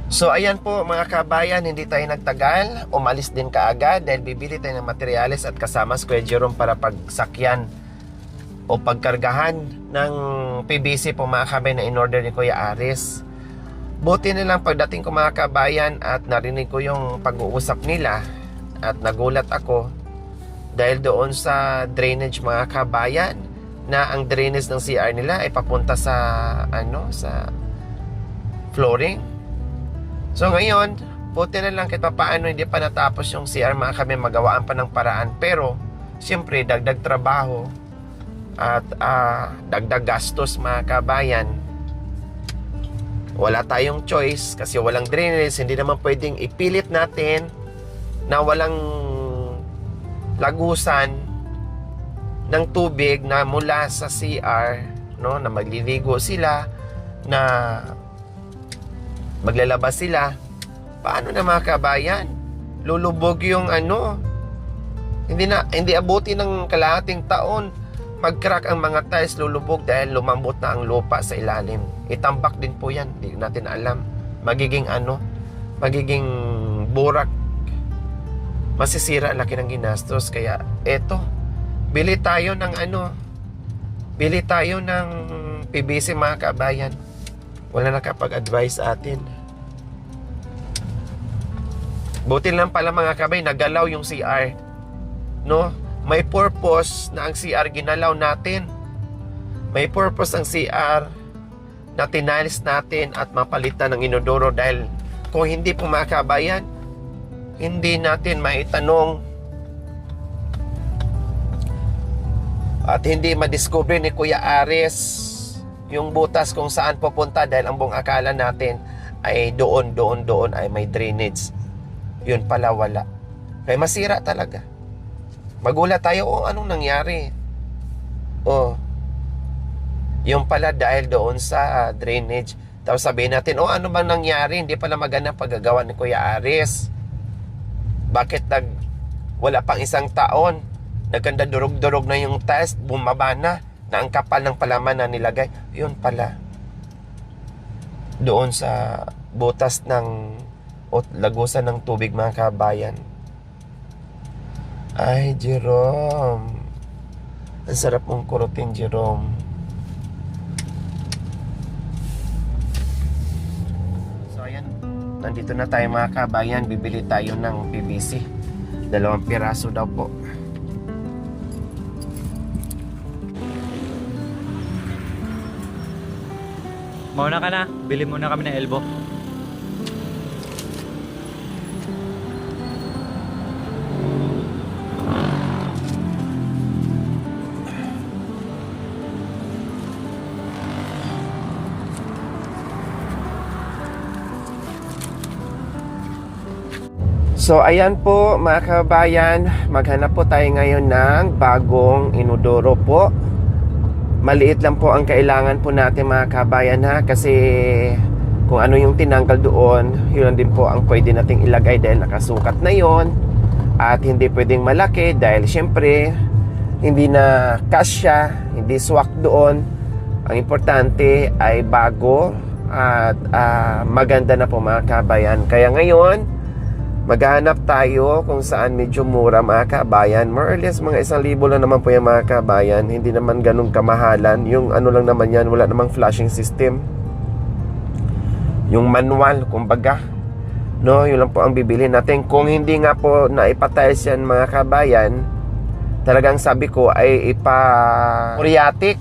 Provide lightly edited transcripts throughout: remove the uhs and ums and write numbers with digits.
So ayan po mga kabayan, hindi tayo nagtagal, umalis din kaagad dahil bibili tayo ng materyales at kasama si Kuya Jerome para pagsakyan o pagkargahan ng PVC po mga kabayan na in-order ni Kuya Aris. Buti na lang pagdating ko mga kabayan at narinig ko yung pag-uusap nila at nagulat ako dahil doon sa drainage mga kabayan na ang drainage ng CR nila ay papunta sa sa flooring. So ngayon, buti na lang kahit paano hindi pa natapos yung CR mga kami, magawaan pa ng paraan. Pero, siyempre, dagdag trabaho at dagdag gastos mga kabayan. Wala tayong choice kasi walang drainage. Hindi naman pwedeng ipilit natin na walang lagusan ng tubig na mula sa CR, no, na magliligo sila, na maglalabas sila. Paano na mga kabayan? Lulubog yung hindi abuti ng kalahating taon, mag-crack ang mga tiles, lulubog dahil lumambot na ang lupa sa ilalim. Itambak din po yan, hindi natin alam. Magiging burak, masisira, laki ng ginastos. Kaya eto, bili tayo ng PVC mga kabayan. Wala nakapag-advise sa atin. Buti lang pala mga kabay, nagalaw yung CR. No? May purpose na ang CR ginalaw natin. May purpose ang CR na tinalis natin at mapalitan ng inodoro dahil kung hindi po mga kabayan, hindi natin maitanong at hindi madiscover ni Kuya Aris yung butas kung saan pupunta dahil ang buong akala natin ay doon ay may drainage. Yun pala wala. Kaya masira talaga. Magulat tayo, anong nangyari? Yung pala dahil doon sa drainage. Tapos sabihin natin, ano bang nangyari? Hindi pala maganda paggagawa ni Kuya Aris. Bakit wala pang isang taon, nagkanda durog-durog na yung tiles, bumaba na ang kapal ng palaman na nilagay. Yun pala doon sa butas ng o lagusan ng tubig mga kabayan. Ay, Jerome, ang sarap mong kurutin, Jerome. So ayan, nandito na tayo mga kabayan. Bibili tayo ng PVC. 2 piraso daw po. Mauna ka na, bili muna kami ng elbow. So ayan po mga kabayan, maghanap po tayo ngayon ng bagong inodoro po. Maliit lang po ang kailangan po natin mga kabayan ha, kasi kung ano yung tinanggal doon, yun din po ang pwede nating ilagay dahil nakasukat na yon. At hindi pwedeng malaki dahil syempre hindi na kasya, hindi swak doon. Ang importante ay bago at maganda na po mga kabayan. Kaya ngayon maghanap tayo kung saan medyo mura mga kabayan. More or less mga 1,000 lang naman po yung mga kabayan. Hindi naman ganun kamahalan. Yung lang naman yan, wala namang flashing system. Yung manual, kumbaga. No, yun lang po ang bibili natin. Kung hindi nga po naipatiles yan mga kabayan, talagang sabi ko ay muriatic.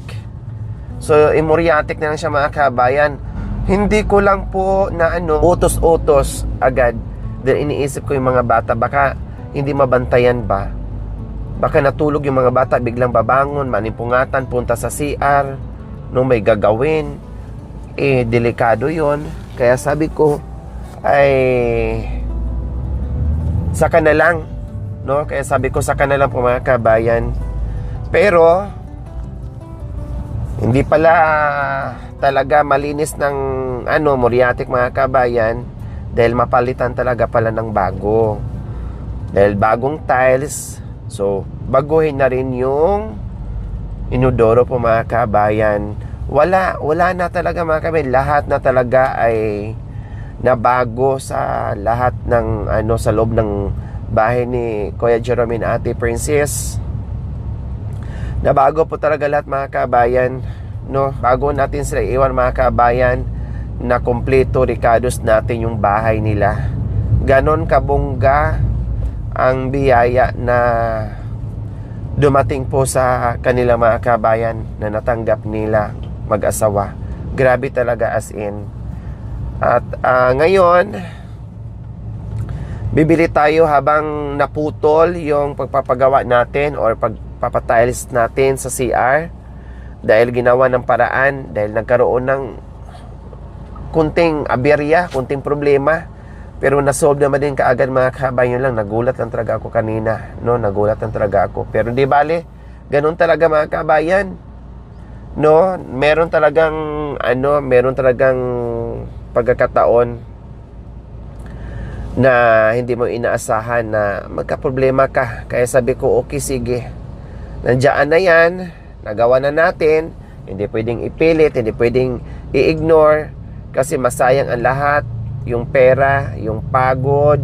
So, muriatic na lang siya mga kabayan. Hindi ko lang po na utos-utos agad. Then iniisip ko yung mga bata, baka hindi mabantayan ba? Baka natulog yung mga bata, biglang babangon, manimpungatan, punta sa CR, nung may gagawin. Delikado yon. Kaya sabi ko, ay saka na lang. No? Kaya sabi ko, saka na lang po mga kabayan. Pero, hindi pala talaga malinis ng muriatic mga kabayan. Dahil mapalitan talaga pala ng bago. Dahil bagong tiles. So, baguhin na rin yung inodoro po mga kabayan. Wala na talaga mga kabayan. Lahat na talaga ay na bago sa lahat ng sa loob ng bahay ni Kuya Jerome and Ate Princess. Na bago po talaga lahat, mga kabayan, no? Bago natin sila iwan, mga kabayan, na kompleto rikados natin yung bahay nila. Ganon kabongga ang biyaya na dumating po sa kanila, mga kabayan, na natanggap nila mag-asawa. Grabe talaga, as in. At ngayon, bibili tayo habang naputol yung pagpapagawa natin or pagpapatiles natin sa CR, dahil ginawa ng paraan, dahil nagkaroon ng kunting aberya, kunting problema, pero nasolve naman din kaagad, mga kabayan. Lang nagulat lang talaga ako kanina, no? Nagulat lang talaga ako, pero di bale, ganun talaga, mga kabayan, no? Meron talagang pagkakataon na hindi mo inaasahan na magka-problema ka. Kaya sabi ko, okay, sige, nandiyan na yan, nagawa na natin, hindi pwedeng ipilit, hindi pwedeng i-ignore, kasi masayang ang lahat, yung pera, yung pagod,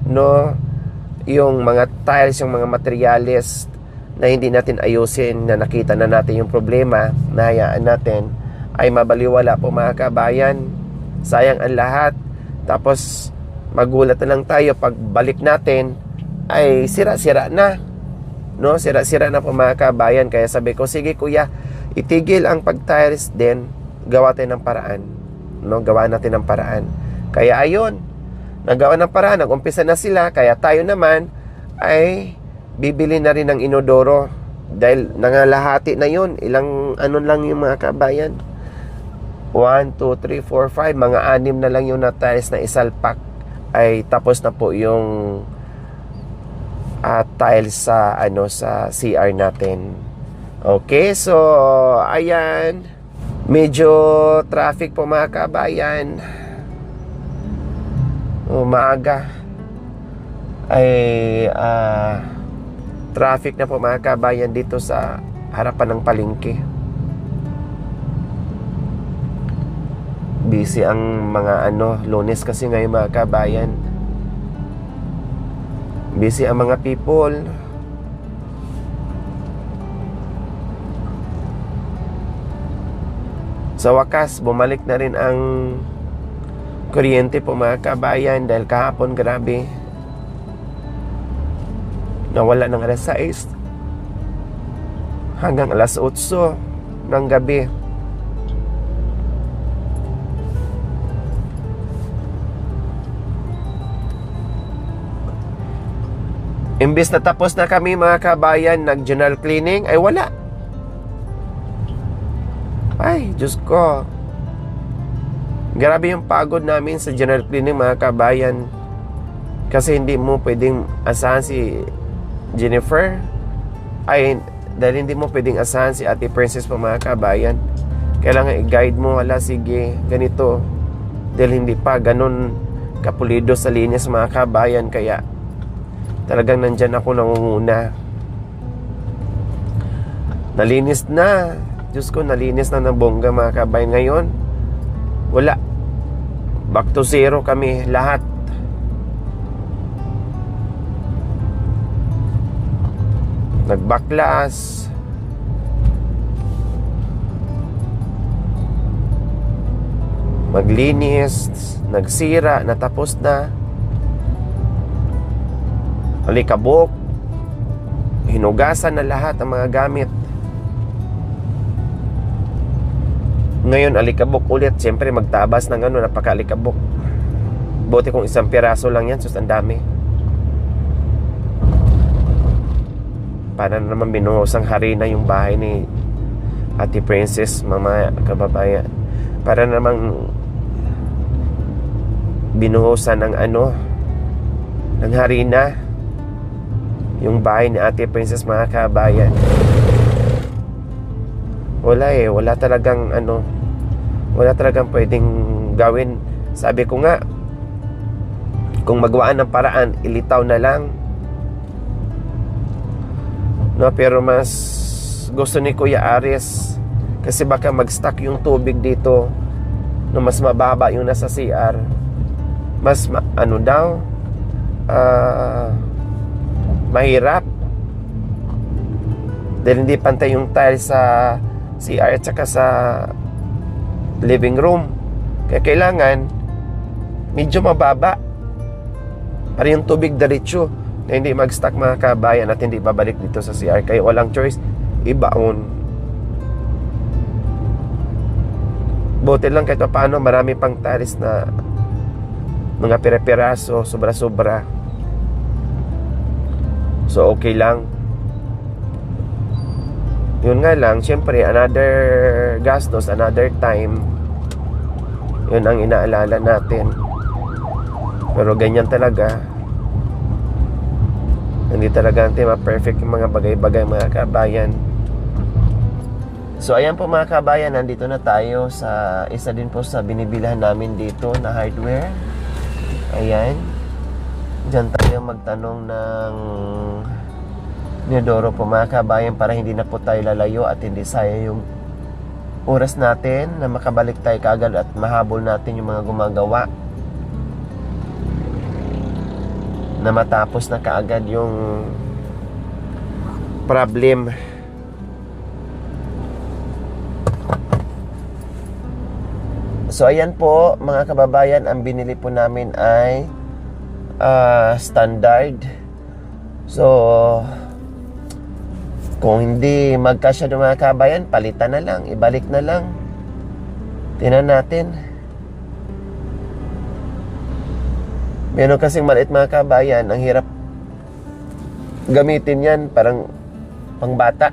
no? Yung mga tiles, yung mga materyales na hindi natin ayusin, na nakita na natin yung problema, nahayaan natin, ay mabaliwala po, mga kabayan. Sayang ang lahat. Tapos magulat na lang tayo pag balik natin ay sira-sira na, no? Sira-sira na po, mga kabayan. Kaya sabi ko, sige kuya, itigil ang pag-tiles din, gawa tayo ng paraan, no? Gawa natin ng paraan. Kaya ayun, nagawa ng paraan, nag-umpisa na sila. Kaya tayo naman ay bibili na rin ng inodoro, dahil nangalahati na yun. Ilang lang yung, mga kabayan, 1, 2, 3, 4, 5, mga 6 na lang yung na tiles na isalpak, ay tapos na po yung tiles sa sa CR natin. Okay, so ayan, medyo traffic po, mga kabayan. Maaga ay traffic na po, mga kabayan, dito sa harapan ng palengke. Busy ang mga Lunes kasi ngayon, mga kabayan. Busy ang mga people. Sa wakas, bumalik na rin ang kuryente po, mga kabayan, dahil kahapon grabe, nawala ng alas 6 hanggang alas 8 ng gabi. Imbes na tapos na kami, mga kabayan, nag-general cleaning, ay wala. Ay, Diyos ko. Grabe yung pagod namin sa general cleaning, mga kabayan. Kasi hindi mo pwedeng asahan si Jennifer. Ay, dahil hindi mo pwedeng asahan si Ate Princess po, mga kabayan. Kailangan i-guide mo, hala, sige, ganito. Dahil hindi pa ganun kapulido sa linya, mga kabayan. Kaya talagang nandyan ako nangunguna. Nalinis na. Diyos ko, nalinis na ng bongga, mga kabayan. Ngayon, wala. Back to zero kami lahat. Nagbaklas. Maglinis. Nagsira. Natapos na. Alikabok. Hinugasan na lahat ang mga gamit. Ngayon, alikabok ulit. Siyempre, magtabas ng napaka-alikabok. Buti kung isang piraso lang yan, sus, ang dami. Para naman binuhosang harina yung bahay ni Ate Princess, mga kababayan. Para namang binuhosan ng ng harina yung bahay ni Ate Princess, mga kabayan. Wala talagang wala talagang pwedeng gawin. Sabi ko nga, kung magawaan ng paraan, ilitaw na lang, no? Pero mas gusto ni Kuya Aris, kasi baka mag-stuck yung tubig dito, no, mas mababa yung nasa CR. mas ano daw, mahirap dahil hindi pantay yung tiles sa CR at saka sa living room. Kaya kailangan medyo mababa para yung tubig diretso na hindi mag-stuck mga kabayan at hindi babalik dito sa CR. Kaya walang choice, ibaon. Buti lang kahit paano marami pang tiles na mga pira-piraso, sobra-sobra. So okay lang. Yun nga lang, syempre another gastos, another time. Yun ang inaalala natin. Pero ganyan talaga. Hindi talaga natin ma-perfect yung mga bagay-bagay mga kabayan. So ayan po mga kabayan, nandito na tayo sa isa din po sa binibilhan namin dito na hardware. Ayan. Diyan tayo magtanong ng inodoro po mga kabayan para hindi na po tayo lalayo at hindi sayang yung oras natin na makabalik tayo kaagad at mahabol natin yung mga gumagawa na matapos na kaagad yung problem. So ayan po mga kababayan, ang binili po namin ay standard. So kung hindi magkasya ng mga kabayan, palitan na lang, ibalik na lang. Tingnan natin. Meron kasing maliit mga kabayan, ang hirap gamitin yan, parang pangbata.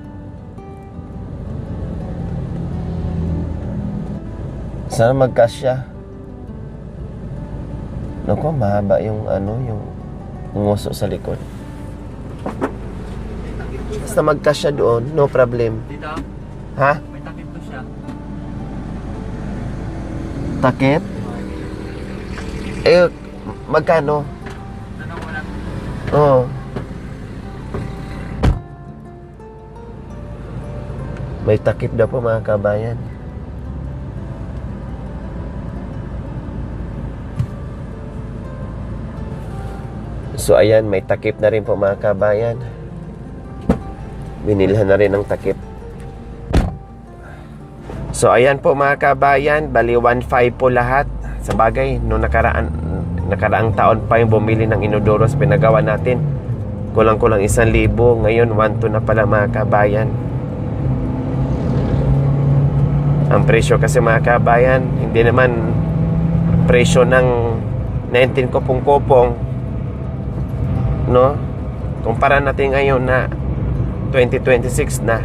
Sana magkasya. Naku, mahaba yung yung nguso sa likod. Basta magkasya doon, no problem. Dito, Ha? may takip to siya. Takip? Eh, magkano? Tanong ko lang. Oo. May takip daw po mga kabayan. So ayan, may takip na rin po mga kabayan. Binilhan na rin ng takip. So ayan po mga kabayan, bali 1.5 po lahat. Sa bagay, noong nakaraang taon pa yung bumili ng inodoros pinagawa natin. Kulang-kulang 1,000. Ngayon 1.2 na pala mga kabayan. Ang presyo kasi mga kabayan, hindi naman presyo ng 19 kopong-kopong, no? Kumpara natin ngayon na 2026 na.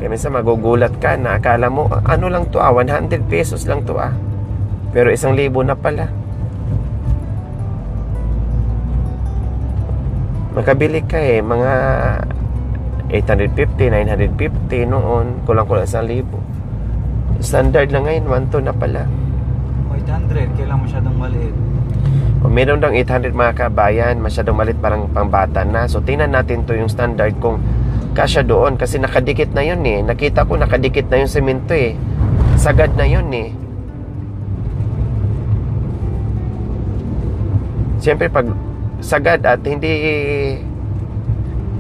Kaya minsan magugulat ka na akala mo ano lang to 100 pesos lang to pero 1,000 na pala. Makabili ka mga 850, 950 noon, kulang-kulang 1,000. Standard lang ngayon 1.2 na pala. 800, kailang masyadong maliit. O meron daw 800 mga kabayan, masyadong malit, parang pangbata na. So tingnan natin to yung standard kung kasya doon kasi nakadikit na yun Nakita ko nakadikit na yung semento Sagad na yun Siyempre pag sagad at hindi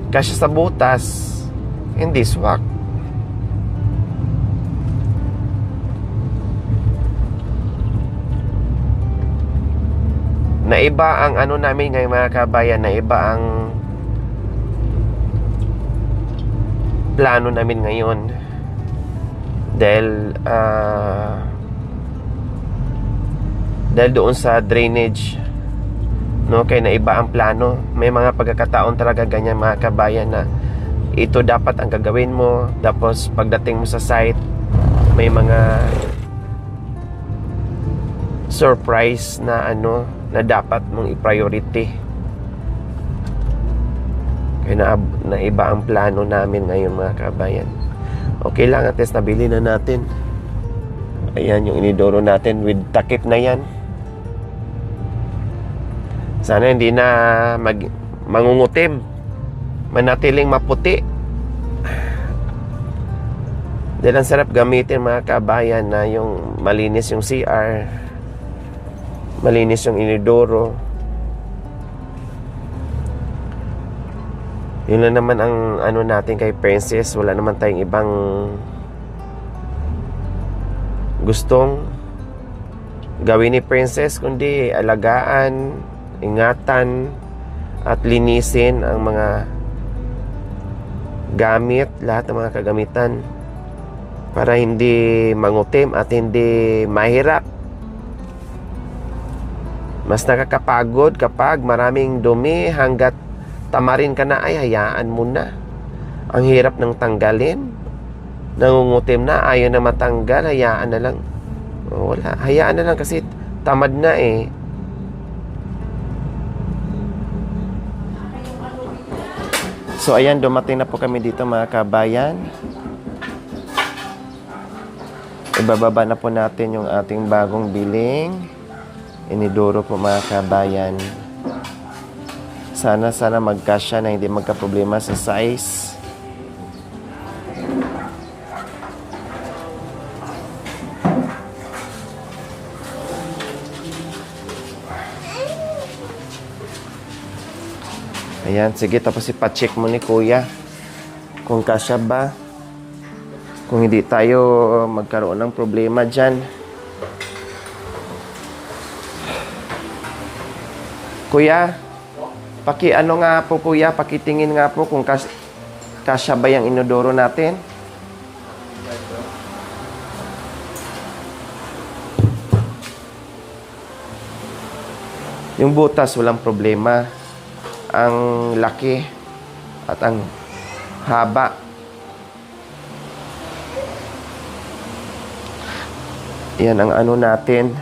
kasya sa butas, hindi swak. Naiba ang namin ngayon mga kabayan, naiba ang plano namin ngayon dahil doon sa drainage, no, kaya naiba ang plano. May mga pagkakataon talaga ganyan mga kabayan na ito dapat ang gagawin mo, tapos pagdating mo sa site may mga surprise na na dapat mong i-priority. Kaya naiba ang plano namin ngayon mga kabayan. Okay lang, at least nabili na natin. Ayan yung inidoro natin with takip na yan. Sana hindi na mangungutim, manatiling maputi. Dahil ang sarap gamitin mga kabayan na yung malinis yung CR. Malinis yung inidoro. Yun lang naman ang ano natin kay Princess. Wala naman tayong ibang gustong gawin ni Princess kundi alagaan, ingatan at linisin ang mga gamit, lahat ng mga kagamitan para hindi mangutim at hindi mahirap. Mas nakakapagod kapag maraming dumi, hanggat tamarin ka na ay hayaan mo na. Ang hirap ng tanggalin. Nangungutim na, ayaw na matanggal, hayaan na lang. Wala, hayaan na lang kasi tamad na eh. So ayan, dumating na po kami dito mga kabayan. Ibababa na po natin yung ating bagong biling inidoro po mga kabayan. Sana magkasya na hindi magka-problema sa size. Ayan, sige, tapos ipa-check mo ni kuya kung kasya ba. Kung hindi tayo magkaroon ng problema dyan. Kuya, ano nga po kuya, pakitingin nga po kung kasya ba yung inodoro natin. Yung butas, walang problema. Ang laki at ang haba. Yan ang ano natin.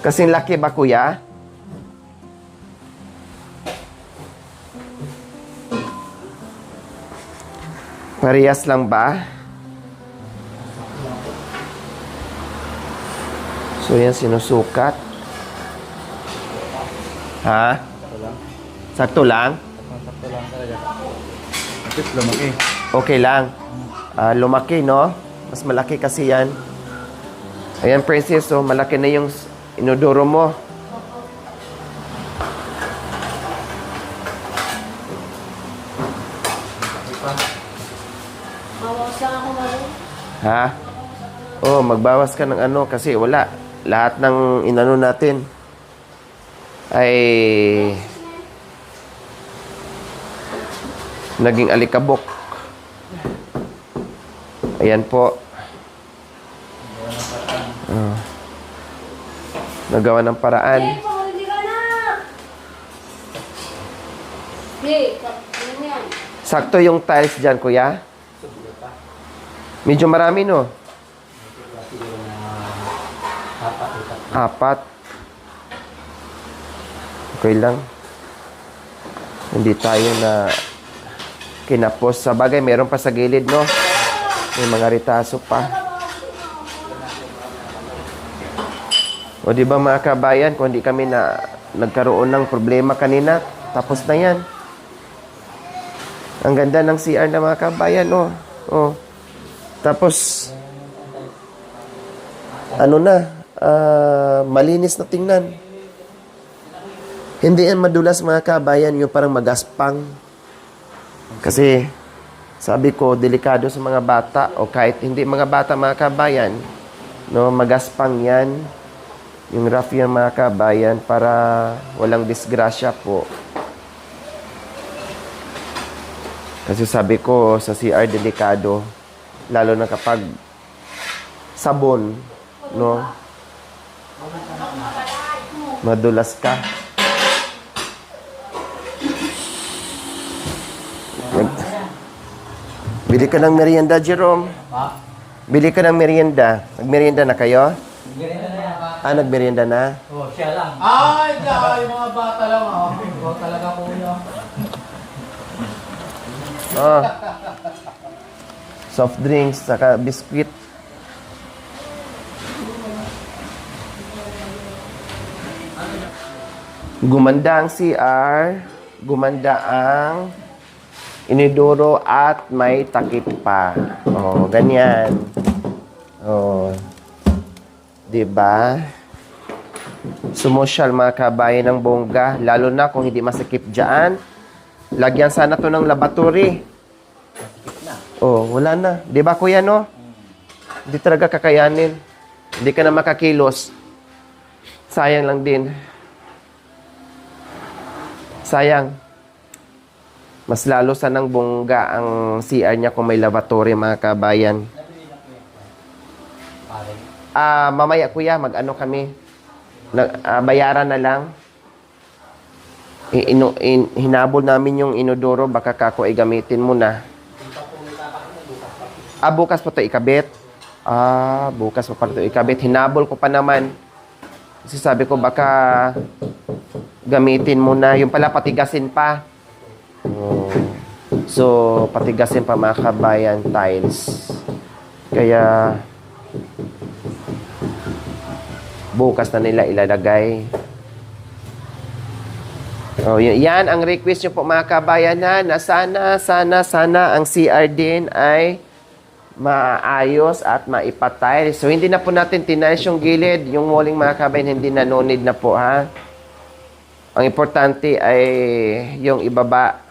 Kasing laki ba kuya? Parehas lang ba? So yan sinusukat. Ha? Sakto lang? Sakto lang talaga. At least lumaki. Okay lang. Lumaki, no? Mas malaki kasi yan. Ayan, Princess, so malaki na yung inodoro mo. Bawas lang ako ngayon. Ha? Oh, magbawas ka ng ano kasi wala. Lahat ng inano natin ay naging alikabok. Ayan po. Nagawa ng paraan. Hey, pahuli ka na! Hey, ano yan? Sakto yung tiles dyan, kuya. Medyo marami, no? Apat. Okay lang. Hindi tayo na kinapos. Sa bagay, meron pa sa gilid, no? May mga ritaso pa. O di ba mga kabayan, kung hindi kami na nagkaroon ng problema kanina, tapos na yan. Ang ganda ng CR na mga kabayan, oh. Oh. Tapos, ano na, malinis na tingnan. Hindi yan madulas mga kabayan, yung parang magaspang. Kasi, sabi ko, delikado sa mga bata, o kahit hindi mga bata mga kabayan, no, magaspang yan. Yung rough yan mga kabayan para walang disgrasya po. Kasi sabi ko sa CR delikado, lalo na kapag sabon, no? Madulas ka. Bili ka ng merienda, Jerome. Bili ka ng merienda. Nagmerienda na kayo? Nagmerienda na? Oh, siya lang. Ay, yung mga bata lang, oh. Ikaw talaga po yun. Oh. Soft drinks, saka biskuit. Gumanda ang CR, gumanda ang inidoro at may takip pa. Oh, ganyan. Oh. 'Di ba? Sumosyal mga kabayan ng bongga, lalo na kung hindi masikip dyan. Lagyan sana to ng laboratory. Oh, wala na. Di ba kuya, no? Hindi talaga kakayanin. Hindi ka na makakilos. Sayang lang din. Sayang. Mas lalo sanang bongga ang CR niya kung may lavatory, mga kabayan. Mamaya kuya, mag-ano kami. Bayaran na lang. Hinabol namin yung inodoro, baka kako ay gamitin mo na. Bukas pa to ikabit. Bukas pa to ikabit. Hinabol ko pa naman. Kasi sabi ko baka gamitin mo na. Yung pala patigasin pa. So, patigasin pa mga kabayan, tiles. Kaya, bukas na nila ilalagay. Yan ang request nyo po mga kabayan na sana ang CR din ay maayos at maipatile. So, hindi na po natin tiniles yung gilid. Yung walling mga kabayan, hindi na no need na po ha. Ang importante ay yung ibaba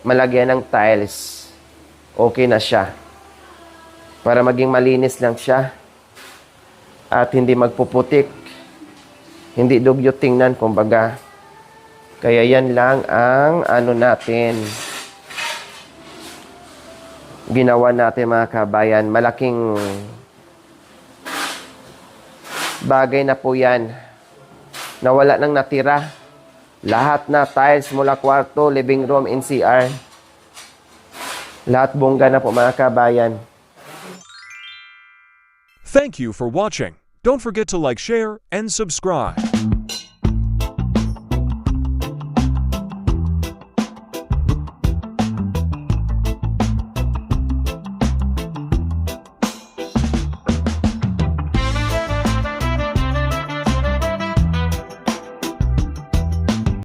malagyan ng tiles. Okay na siya. Para maging malinis lang siya. At hindi magpuputik. Hindi dugyo tingnan, kumbaga. Kaya yan lang ang natin. Ginawa natin mga kabayan. Malaking bagay na po yan. Nawala nang natira. Lahat na tiles mula kwarto, living room, NCR. Lahat bongga na po mga kabayan. Thank you for watching. Don't forget to like, share, and subscribe.